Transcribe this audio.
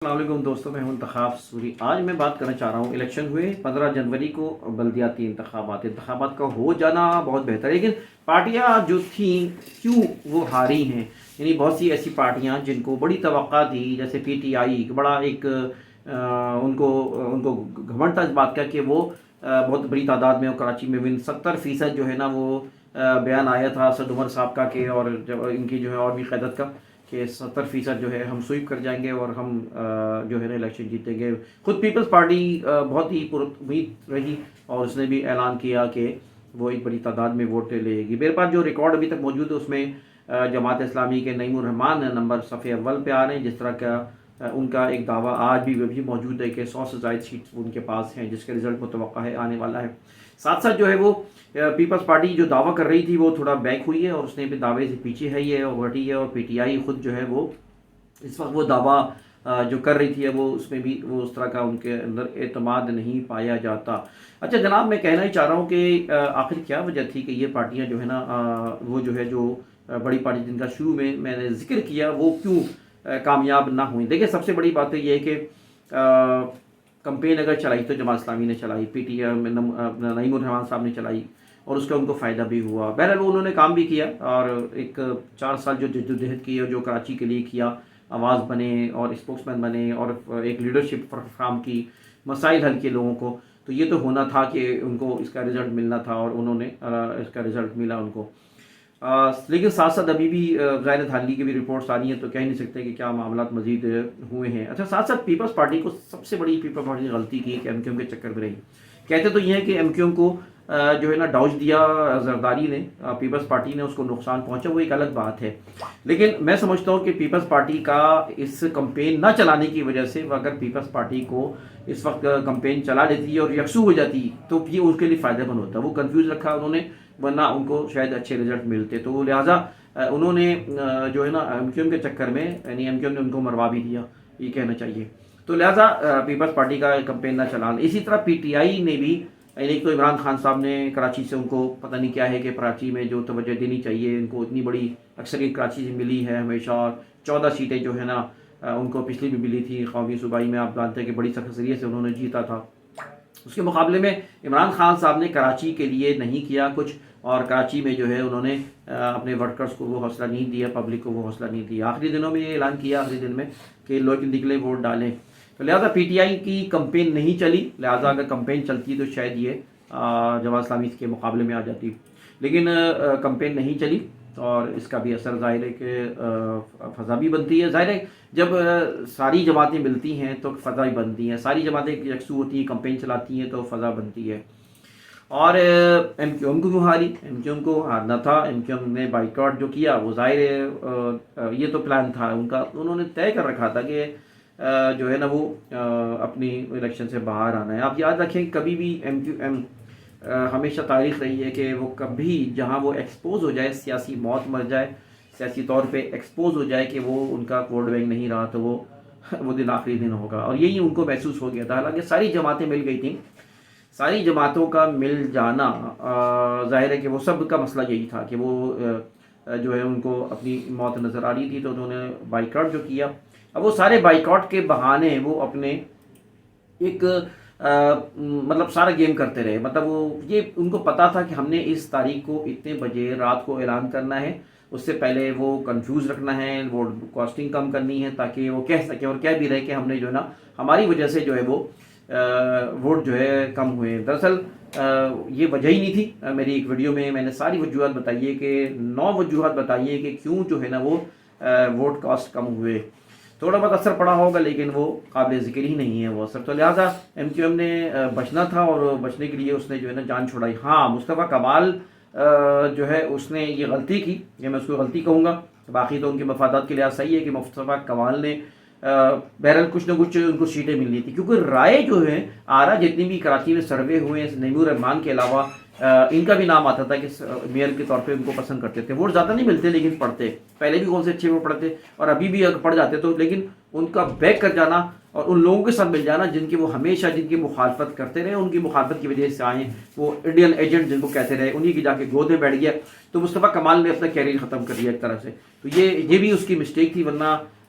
السلام علیکم دوستوں، میں ہوں انتخاب سوری۔ آج میں بات کرنا چاہ رہا ہوں، الیکشن ہوئے 15 جنوری کو بلدیاتی انتخابات کا ہو جانا بہت بہتر ہے، لیکن پارٹیاں جو تھیں کیوں وہ ہاری ہیں؟ یعنی بہت سی ایسی پارٹیاں جن کو بڑی توقع تھی، جیسے پی ٹی آئی، بڑا ایک ان کو گھمنڈ تھا اس بات کا کہ وہ بہت بڑی تعداد میں کراچی میں 70% جو ہے نا وہ بیان آیا تھا اسد عمر صاحب کا کہ اور ان کی جو ہے اور بھی قیادت کا کہ 70% جو ہے ہم سویپ کر جائیں گے اور ہم جو ہے نا الیکشن جیتیں گے۔ خود پیپلز پارٹی بہت ہی پر امید رہی اور اس نے بھی اعلان کیا کہ وہ ایک بڑی تعداد میں ووٹ لے گی۔ میرے پاس جو ریکارڈ ابھی تک موجود ہے اس میں جماعت اسلامی کے نعیم الرحمان نمبر صفحے اول پہ آ رہے ہیں، جس طرح کا ان کا ایک دعویٰ آج بھی موجود ہے کہ 100 سے زائد سیٹس ان کے پاس ہیں، جس کا رزلٹ متوقع ہے آنے والا ہے۔ ساتھ ساتھ جو ہے وہ پیپلز پارٹی جو دعویٰ کر رہی تھی وہ تھوڑا بیک ہوئی ہے اور اس نے بھی دعوے سے پیچھے ہے یہ اور ہٹی ہے، اور پی ٹی آئی خود جو ہے وہ اس وقت وہ دعویٰ جو کر رہی تھی وہ اس میں بھی وہ اس طرح کا ان کے اندر اعتماد نہیں پایا جاتا۔ اچھا جناب، میں کہنا ہی چاہ رہا ہوں کہ آخر کیا وجہ تھی کہ یہ پارٹیاں جو ہے نا وہ جو ہے جو بڑی پارٹی جن کا شروع میں نے ذکر کیا وہ کیوں کامیاب نہ ہوئی؟ دیکھیں، سب سے بڑی بات یہ ہے کہ کمپین اگر چلائی تو جماعت اسلامی نے چلائی، پی ٹی آئی نعیم الرحمان صاحب نے چلائی اور اس کا ان کو فائدہ بھی ہوا۔ بہرحال وہ انہوں نے کام بھی کیا اور ایک 4 سال جو جدوجہد کی اور جو کراچی کے لیے کیا، آواز بنے اور اسپوکس مین بنے اور ایک لیڈرشپ فراہم کی، مسائل حل کیے لوگوں کو، تو یہ تو ہونا تھا کہ ان کو اس کا رزلٹ ملنا تھا اور انہوں نے اس کا رزلٹ ملا ان کو۔ لیکن ساتھ ساتھ ابھی بھی غیر دھاندلی کی بھی رپورٹس آ رہی ہیں، تو کہہ نہیں سکتے کہ کیا معاملات مزید ہوئے ہیں۔ اچھا، ساتھ ساتھ پیپلز پارٹی کو سب سے بڑی پیپلز پارٹی نے غلطی کی کہ ایم کیو ایم کے چکر میں رہی۔ کہتے تو یہ ہے کہ ایم کیو ایم کو جو ہے نا ڈاؤج دیا زرداری نے، پیپلز پارٹی نے اس کو نقصان پہنچا، وہ ایک الگ بات ہے، لیکن میں سمجھتا ہوں کہ پیپلز پارٹی کا اس کمپین نہ چلانے کی وجہ سے اگر پیپلز پارٹی کو اس وقت کمپین چلا لیتی اور یکسو ہو جاتی تو یہ اس کے لیے فائدہ مند ہوتا۔ وہ کنفیوز رکھا انہوں نے، ورنہ ان کو شاید اچھے رزلٹ ملتے، تو لہٰذا انہوں نے جو ہے نا ایم کیو ایم کے چکر میں، یعنی ایم کیو ایم نے ان کو مروا بھی دیا، یہ کہنا چاہیے، تو لہٰذا پیپلز پارٹی کا کمپین نہ چلانا۔ اسی طرح پی ٹی آئی نے بھی، ایک تو عمران خان صاحب نے کراچی سے ان کو پتہ نہیں کیا ہے کہ کراچی میں جو توجہ دینی چاہیے ان کو اتنی بڑی اکثریت کراچی سے ملی ہے ہمیشہ، اور 14 سیٹیں جو ہے نا ان کو پچھلی بھی ملی تھی قومی صوبائی میں، آپ جانتے ہیں کہ بڑی اکثریت سے انہوں نے جیتا تھا۔ اس کے مقابلے میں عمران خان صاحب نے کراچی کے لیے نہیں کیا کچھ، اور کراچی میں جو ہے انہوں نے اپنے ورکرز کو وہ حوصلہ نہیں دیا، پبلک کو وہ حوصلہ نہیں دیا۔ آخری دنوں میں یہ اعلان کیا، آخری دن میں، کہ لوگ نکلے ووٹ ڈالیں، تو لہٰذا پی ٹی آئی کی کمپین نہیں چلی۔ لہٰذا اگر کمپین چلتی تو شاید یہ جماعت اسلامی کے مقابلے میں آ جاتی، لیکن کمپین نہیں چلی اور اس کا بھی اثر ظاہر ہے کہ فضا بھی بنتی ہے۔ ظاہر ہے جب ساری جماعتیں ملتی ہیں تو فضا بھی بنتی ہیں، ساری جماعتیں یکسو ہوتی ہیں، کمپین چلاتی ہیں تو فضا بنتی ہے۔ اور ایم کیو ایم کو کیوں ہاری؟ ایم کیو ایم کو ہارنا تھا، ایم کیو ایم نے بائیکاٹ جو کیا وہ ظاہر ہے یہ تو پلان تھا ان کا، انہوں نے طے کر رکھا تھا کہ جو ہے نا وہ اپنی الیکشن سے باہر آنا ہے۔ آپ یاد رکھیں کبھی بھی ایم کیو ایم ہمیشہ تاریخ رہی ہے کہ وہ کبھی جہاں وہ ایکسپوز ہو جائے، سیاسی موت مر جائے، سیاسی طور پہ ایکسپوز ہو جائے کہ وہ ان کا ووٹ بینک نہیں رہا، تو وہ دن آخری دن ہوگا، اور یہی ان کو محسوس ہو گیا تھا۔ حالانکہ ساری جماعتیں مل گئی تھیں، ساری جماعتوں کا مل جانا ظاہر ہے کہ وہ سب کا مسئلہ یہی تھا کہ وہ جو ہے ان کو اپنی موت نظر آ رہی تھی، تو انہوں نے بائیکاٹ جو کیا۔ اب وہ سارے بائیکاٹ کے بہانے وہ اپنے ایک مطلب سارا گیم کرتے رہے، مطلب وہ یہ ان کو پتا تھا کہ ہم نے اس تاریخ کو اتنے بجے رات کو اعلان کرنا ہے، اس سے پہلے وہ کنفیوز رکھنا ہے، ووٹ کاسٹنگ کم کرنی ہے تاکہ وہ کہہ سکے اور کہہ بھی رہے کہ ہم نے جو ہے نا ہماری وجہ سے جو ہے وہ ووٹ جو ہے کم ہوئے۔ دراصل یہ وجہ ہی نہیں تھی۔ میری ایک ویڈیو میں نے ساری وجوہات بتائی ہے کہ 9 وجوہات بتائی ہے کہ کیوں جو ہے نا وہ ووٹ کاسٹ کم ہوئے۔ تھوڑا بہت اثر پڑا ہوگا لیکن وہ قابل ذکر ہی نہیں ہے وہ اثر، تو لہٰذا ایم کیو ایم نے بچنا تھا اور بچنے کے لیے اس نے جو ہے نا جان چھوڑائی۔ ہاں، مصطفیٰ کمال جو ہے اس نے یہ غلطی کی، یہ میں اس کو غلطی کہوں گا، باقی تو ان کے مفادات کے لحاظ صحیح ہے کہ مصطفیٰ کمال نے بہرحال کچھ نہ کچھ ان کو سیٹیں ملنی تھی، کیونکہ رائے جو ہے آرا جتنی بھی کراچی میں سروے ہوئے ہیں، نعیم الرحمان کے علاوہ ان کا بھی نام آتا تھا کہ میئر کے طور پہ ان کو پسند کرتے تھے۔ ووٹ زیادہ نہیں ملتے لیکن پڑھتے، پہلے بھی کون سے اچھے ووٹ پڑھتے اور ابھی بھی پڑھ جاتے، تو لیکن ان کا بیک کر جانا اور ان لوگوں کے ساتھ مل جانا جن کی وہ ہمیشہ جن کی مخالفت کرتے رہے، ان کی مخالفت کی وجہ سے آئے، وہ انڈین ایجنٹ جن کو کہتے رہے، انہی کی جا کے گود میں بیٹھ گیا، تو مصطفیٰ کمال نے اپنا کیریئر ختم کر دیا ایک طرح سے، تو یہ بھی اس کی مسٹیک تھی، ورنہ